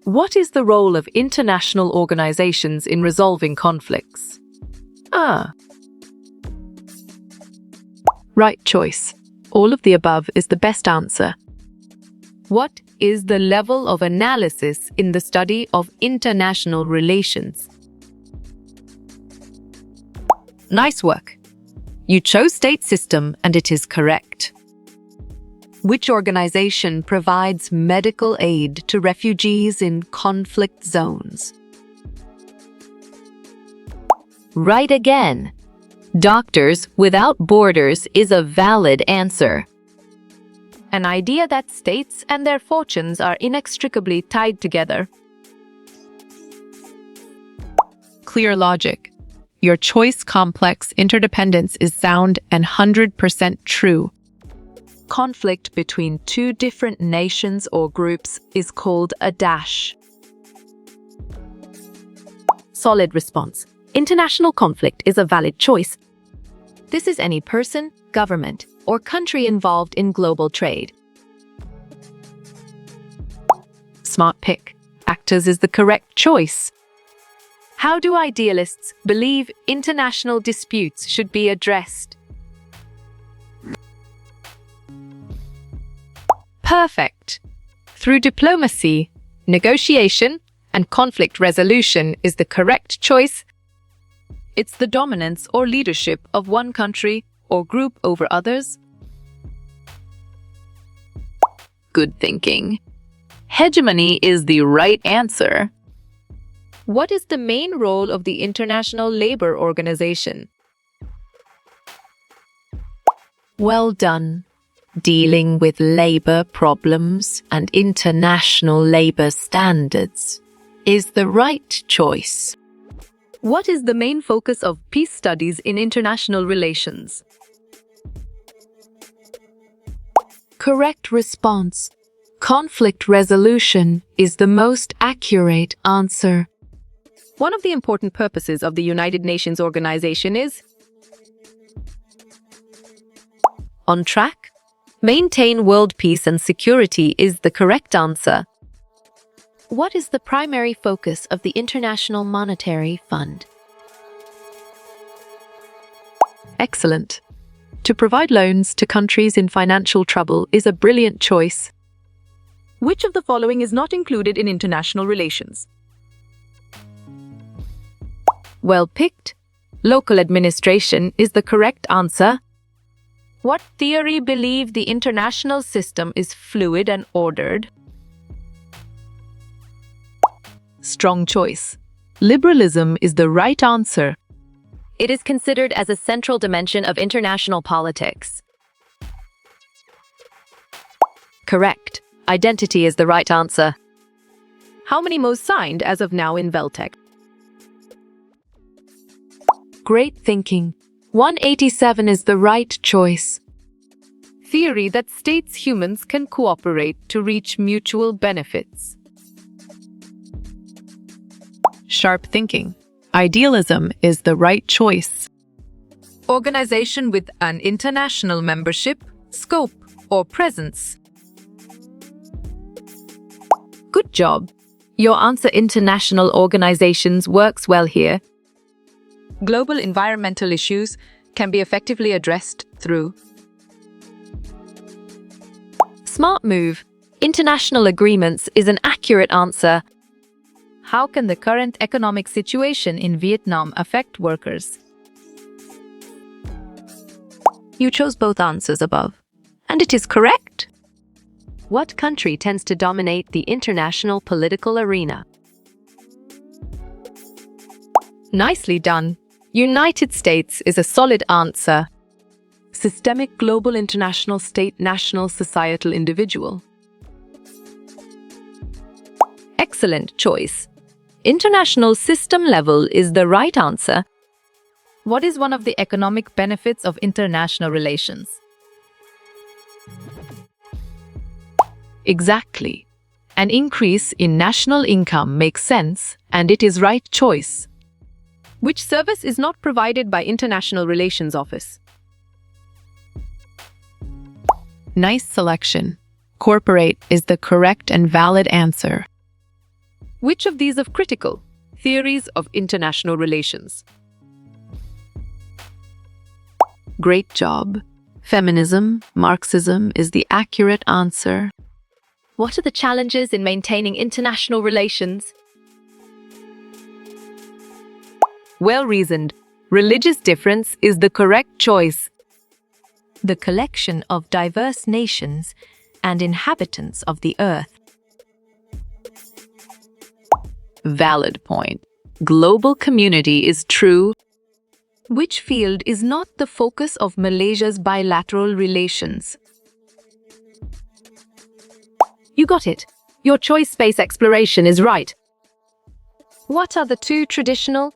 What is the role of international organizations in resolving conflicts? Right choice. All of the above is the best answer. What is the level of analysis in the study of international relations? Nice work. You chose state system and it is correct. Which organization provides medical aid to refugees in conflict zones? Right again. Doctors Without Borders is a valid answer. An idea that states and their fortunes are inextricably tied together. Clear logic. Your choice complex interdependence is sound and 100% true. Conflict between two different nations or groups is called a dash. Solid response. International conflict is a valid choice. This is any person, government, or country involved in global trade. Smart pick. Actors is the correct choice. How do idealists believe international disputes should be addressed? Perfect. Through diplomacy, negotiation, and conflict resolution is the correct choice. It's the dominance or leadership of one country or group over others. Good thinking. Hegemony is the right answer. What is the main role of the International Labour Organization? Well done. Dealing with labor problems and international labor standards is the right choice. What is the main focus of peace studies in international relations? Correct response. Conflict resolution is the most accurate answer. One of the important purposes of the United Nations organization is on track. Maintain world peace and security is the correct answer. What is the primary focus of the International Monetary Fund? Excellent. To provide loans to countries in financial trouble is a brilliant choice. Which of the following is not included in international relations? Well picked. Local administration is the correct answer. What theory believed the international system is fluid and ordered? Strong choice. Liberalism is the right answer. It is considered as a central dimension of international politics. Correct. Identity is the right answer. How many MOUs signed as of now in VELTEC? Great thinking. 187 is the right choice. Theory that states humans can cooperate to reach mutual benefits. Sharp thinking. Idealism is the right choice. Organization with an international membership, scope, or presence. Good job. Your answer international organizations works well here. Global environmental issues can be effectively addressed through smart move. International agreements is an accurate answer. How can the current economic situation in Vietnam affect workers? You chose both answers above, and it is correct. What country tends to dominate the international political arena? Nicely done. United States is a solid answer. Systemic global international state national societal individual. Excellent choice. International system level is the right answer. What is one of the economic benefits of international relations? Exactly. An increase in national income makes sense, and it is right choice. Which service is not provided by International Relations Office? Nice selection. Cooperate is the correct and valid answer. Which of these are critical? Theories of international relations. Great job. Feminism, Marxism is the accurate answer. What are the challenges in maintaining international relations? Well reasoned. Religious difference is the correct choice. The collection of diverse nations and inhabitants of the earth. Valid point. Global community is true. Which field is not the focus of Malaysia's bilateral relations? You got it. Your choice space exploration is right. What are the two traditional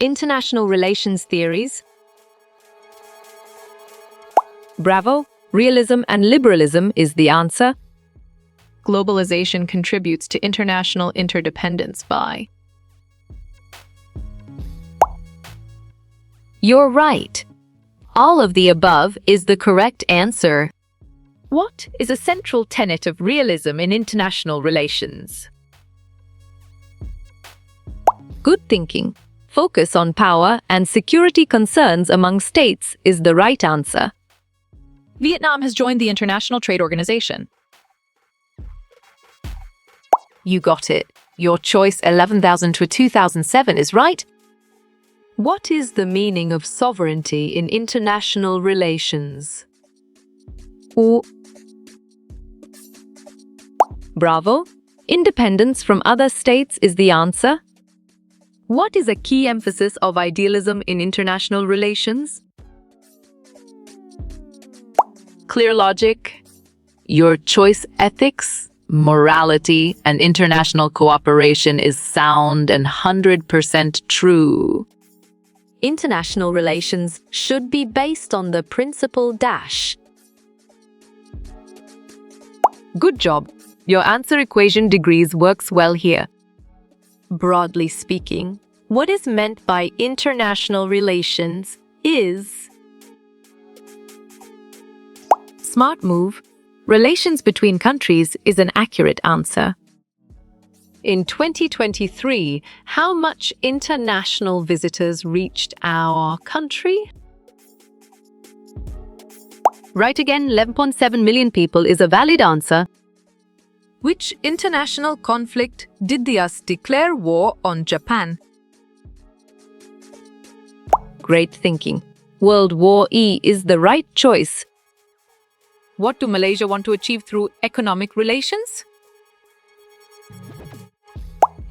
international relations theories? Bravo. Realism and liberalism is the answer. Globalization contributes to international interdependence by. You're right. All of the above is the correct answer. What is a central tenet of realism in international relations? Good thinking. Focus on power and security concerns among states is the right answer. Vietnam has joined the International Trade Organization. You got it. Your choice 11,000 to 2007 is right. What is the meaning of sovereignty in international relations? Bravo. Independence from other states is the answer. What is a key emphasis of idealism in international relations? Clear logic. Your choice ethics, morality, and international cooperation is sound and 100% true. International relations should be based on the principle dash. Good job. Your answer equation degrees works well here. Broadly speaking, what is meant by international relations is Smart move. Relations between countries is an accurate answer. in 2023, how much international visitors reached our country? Right again, 11.7 million people is a valid answer. Which international conflict did the US declare war on Japan? Great thinking. World War E is the right choice. What do Malaysia want to achieve through economic relations?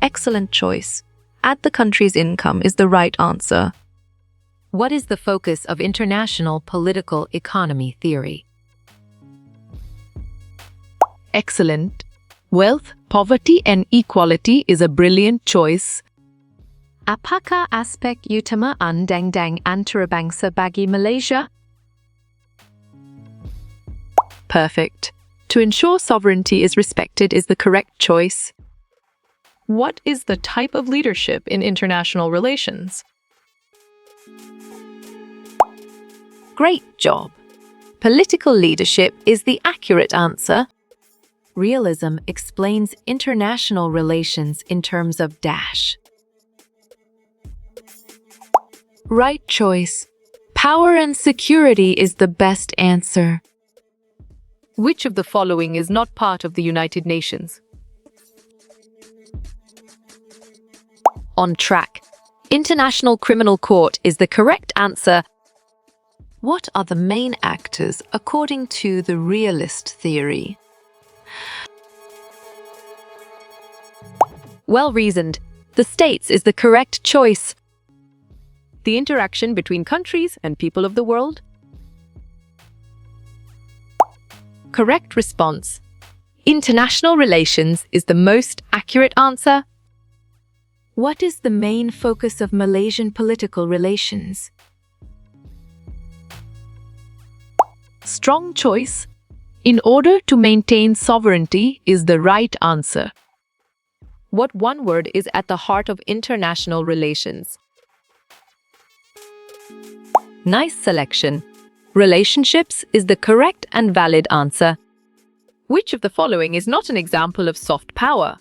Excellent choice. Add the country's income is the right answer. What is the focus of international political economy theory? Excellent. Wealth, poverty, and equality is a brilliant choice. Apakah aspek utama undang-undang antarabangsa bagi Malaysia? Perfect. To ensure sovereignty is respected is the correct choice. What is the type of leadership in international relations? Great job. Political leadership is the accurate answer. Realism explains international relations in terms of dash. Right choice. Power and security is the best answer. Which of the following is not part of the United Nations? On track. International Criminal Court is the correct answer. What are the main actors according to the realist theory? Well reasoned. The states is the correct choice. The interaction between countries and people of the world? Correct response. International relations is the most accurate answer. What is the main focus of Malaysian political relations? Strong choice. In order to maintain sovereignty is the right answer. What one word is at the heart of international relations? Nice selection. Relationships is the correct and valid answer. Which of the following is not an example of soft power?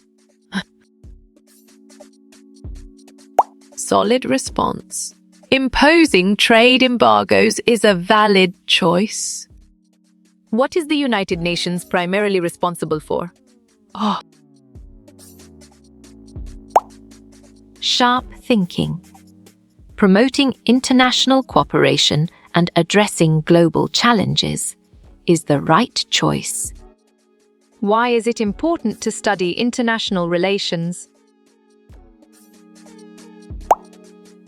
solid response. Imposing trade embargoes is a valid choice. What is the United Nations primarily responsible for? Sharp thinking. Promoting international cooperation and addressing global challenges is the right choice. Why is it important to study international relations?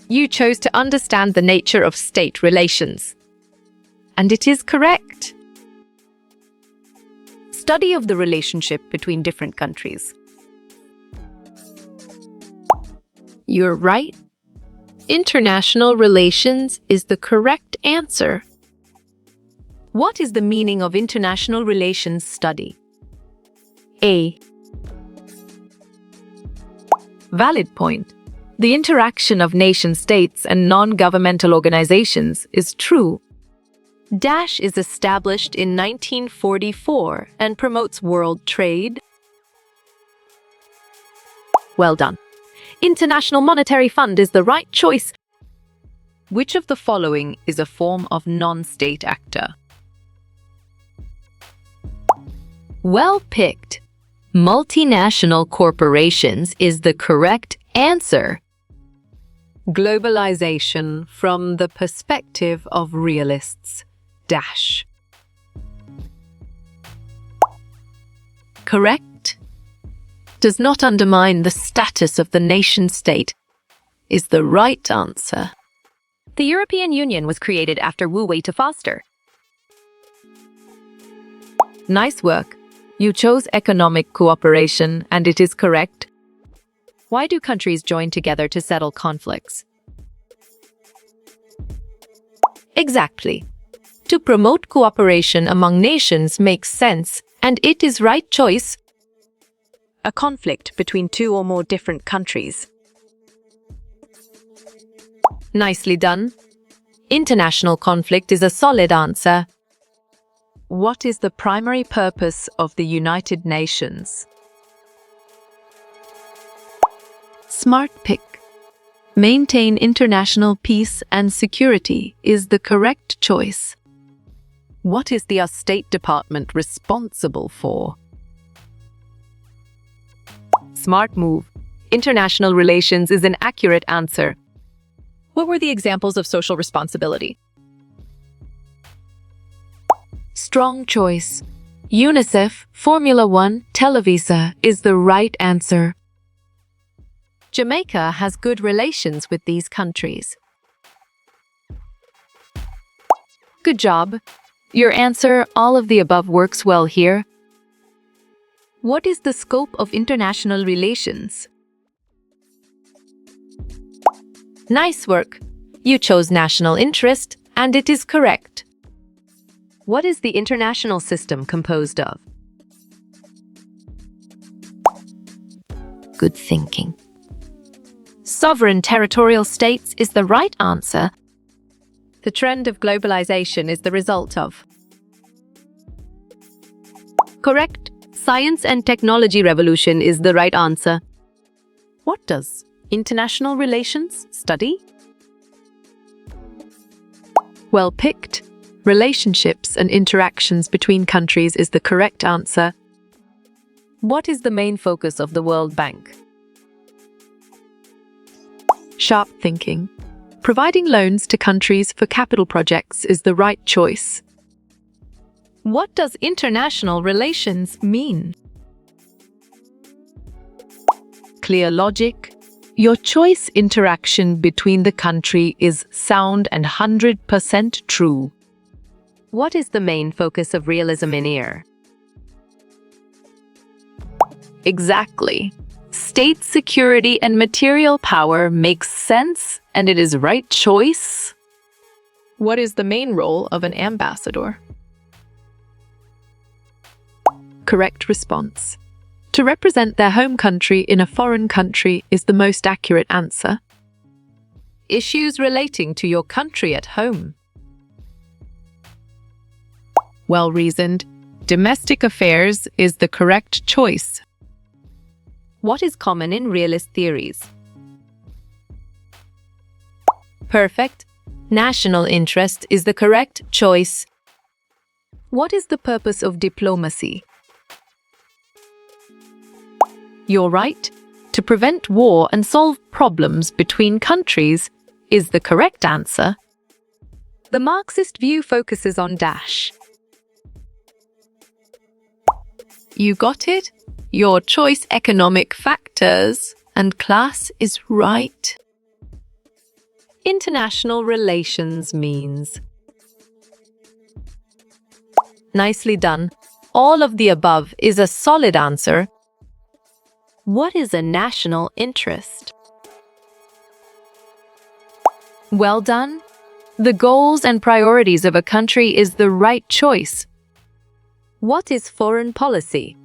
You chose to understand the nature of state relations. And it is correct. Study of the relationship between different countries. You're right. International relations is the correct answer. What is the meaning of international relations study? A. Valid point. The interaction of nation-states and non-governmental organizations is true. Dash is established in 1944 and promotes world trade. Well done. International Monetary Fund is the right choice. Which of the following is a form of non-state actor? Well picked. Multinational corporations is the correct answer. Globalization from the perspective of realists. Dash. Correct. Does not undermine the status of the nation-state is the right answer. The European Union was created after Wu Wei to foster. Nice work. You chose economic cooperation, and it is correct. Why do countries join together to settle conflicts? Exactly. To promote cooperation among nations makes sense, and it is right choice. A conflict between two or more different countries. Nicely done. International conflict is a solid answer. What is the primary purpose of the United Nations? Smart pick. Maintain international peace and security is the correct choice. What is the State Department responsible for? Smart move. International relations is an accurate answer. What were the examples of social responsibility? Strong choice. UNICEF, Formula One, Televisa is the right answer. Jamaica has good relations with these countries. Good job. Your answer, all of the above, works well here. What is the scope of international relations? Nice work. You chose national interest, and it is correct. What is the international system composed of? Good thinking. Sovereign territorial states is the right answer. The trend of globalization is the result of. Correct. Science and technology revolution is the right answer. What does international relations study? Well picked. Relationships and interactions between countries is the correct answer. What is the main focus of the World Bank? Sharp thinking. Providing loans to countries for capital projects is the right choice. What does international relations mean? Clear logic. Your choice interaction between the country is sound and 100% true. What is the main focus of realism in here? Exactly. State security and material power makes sense, and it is right choice. What is the main role of an ambassador? Correct response. To represent their home country in a foreign country is the most accurate answer. Issues relating to your country at home. Well reasoned. Domestic affairs is the correct choice. What is common in realist theories? Perfect. National interest is the correct choice. What is the purpose of diplomacy? You're right. To prevent war and solve problems between countries is the correct answer. The Marxist view focuses on dash. You got it? Your choice economic factors and class is right. International relations means. Nicely done. All of the above is a solid answer. What is a national interest? Well done. The goals and priorities of a country is the right choice. What is foreign policy?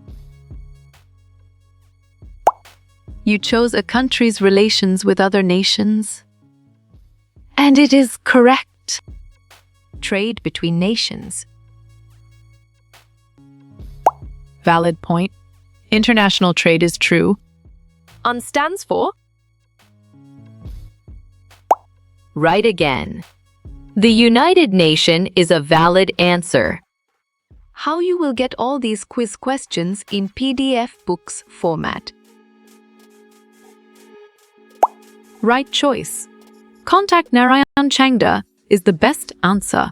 You chose a country's relations with other nations. And it is correct. Trade between nations. Valid point. International trade is true. On stands for? Right again. The United Nation is a valid answer. How you will get all these quiz questions in PDF books format. Right choice. Contact Narayan Changda is the best answer.